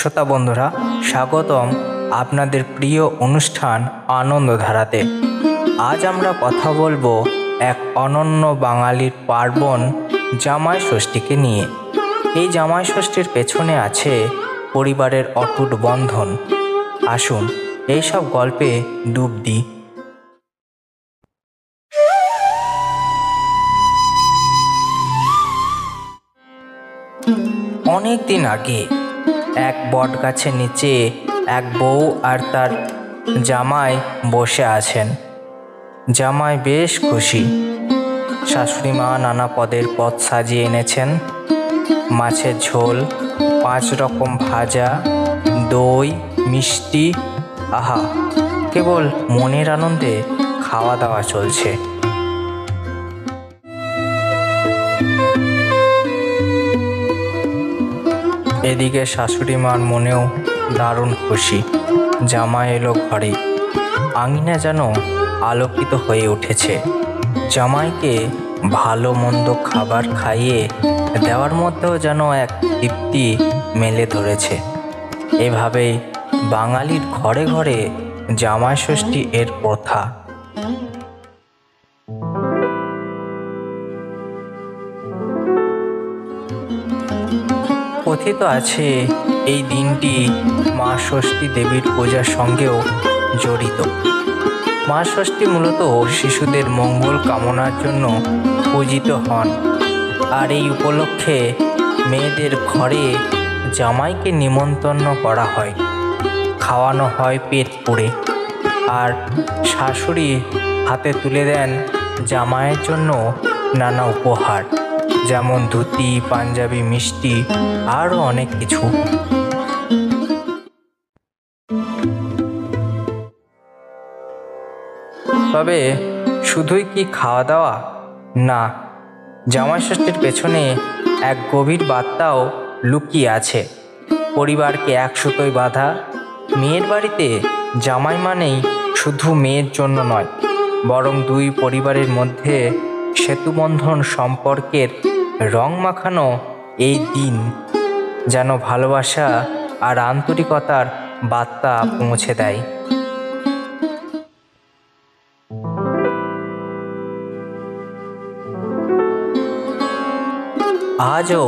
শ্রোতা বন্ধুরা, স্বাগতম আপনাদের প্রিয় অনুষ্ঠান আনন্দধারাতে। আজ আমরা কথা বলবো এক অনন্য বাঙালির পার্বণ জামাই ষষ্ঠীকে নিয়ে। এই জামাই ষষ্ঠীর পেছনে আছে পরিবারের অটুট বন্ধন। আসুন এইসব গল্পে ডুব দিই। অনেক দিন আগে এক বট গাছের নিচে এক বউ আর তার জামাই বসে আছেন। জামাই বেশ খুশি। শাশুড়ি মা নানা পদের পদ সাজিয়ে এনেছেন। মাছের ঝোল, 5 রকম ভাজা, দই, মিষ্টি। আহা, কেবল মনের আনন্দে খাওয়া দাওয়া চলছে। এদিকে শাশুড়ি মার মনেও দারুণ খুশি। জামাই এলো ঘরে। আঙিনা যেন আলোকিত হয়ে উঠেছে। জামাইকে ভালো মন্দ খাবার খাইয়ে দেওয়ার মধ্যেও যেন এক তৃপ্তি মেলে ধরেছে। এভাবেই বাঙালির ঘরে ঘরে জামাই ষষ্ঠী এর প্রথা। কথিত আছে এই দিনটি মা ষষ্ঠী দেবীর পূজার সঙ্গেও জড়িত। মা ষষ্ঠী মূলত শিশুদের মঙ্গল কামনার জন্য পূজিত হন। আর এই উপলক্ষে মেয়েদের ঘরে জামাইকে নিমন্ত্রণ করা হয়, খাওয়ানো হয় পেট পুড়ে। আর শাশুড়ি হাতে তুলে দেন জামাইয়ের জন্য নানা উপহার, যেমন ধুতি, পাঞ্জাবি, মিষ্টি, আরও অনেক কিছু। তবে শুধুই কি খাওয়া দাওয়া? না, জামাই ষষ্ঠীর পেছনে এক গভীর বার্তাও লুকিয়ে আছে। পরিবারকে এক সুতোয় বাঁধা। মেয়ের বাড়িতে জামাই মানেই শুধু মেয়ের জন্য নয়, বরং দুই পরিবারের মধ্যে সেতুবন্ধন সম্পর্কের রং মাখানো এই দিন যেন ভালোবাসা আর আন্তরিকতার বার্তা পৌঁছে দেয়। আজও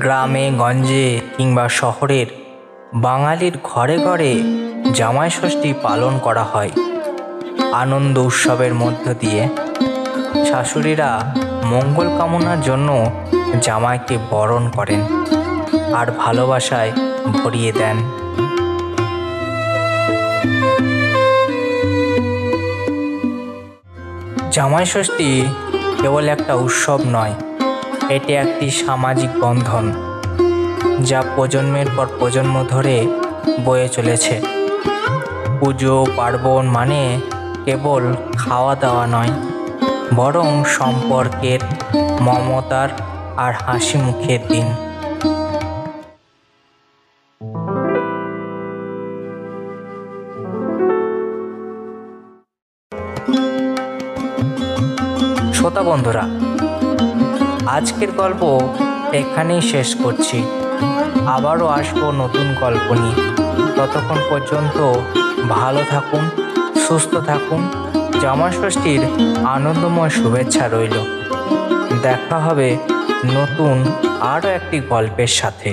গ্রামে গঞ্জে কিংবা শহরের বাঙালির ঘরে ঘরে জামাই ষষ্ঠী পালন করা হয় আনন্দ উৎসবের মধ্য দিয়ে। শাশুড়িরা মঙ্গল কামনার জন্য জামাইকে বরণ করেন আর ভালোবাসায় ভরিয়ে দেন। জামাই ষষ্ঠী কেবল একটা উৎসব নয়, এটি একটি সামাজিক বন্ধন যা প্রজন্মের পর প্রজন্ম ধরে বয়ে চলেছে। পুজো পার্বণ মানে কেবল খাওয়া দাওয়া নয়, বরং সম্পর্কের, মমতার আর হাসি মুখের দিন। শ্রোতা বন্ধুরা, আজকের গল্প এখানেই শেষ করছি। আবারও আসবো নতুন গল্প নিয়ে। ততক্ষণ পর্যন্ত ভালো থাকুন, সুস্থ থাকুন। জামাই ষষ্ঠীর আনন্দময় শুভেচ্ছা রইল। দেখা হবে নতুন আরও একটি গল্পের সাথে।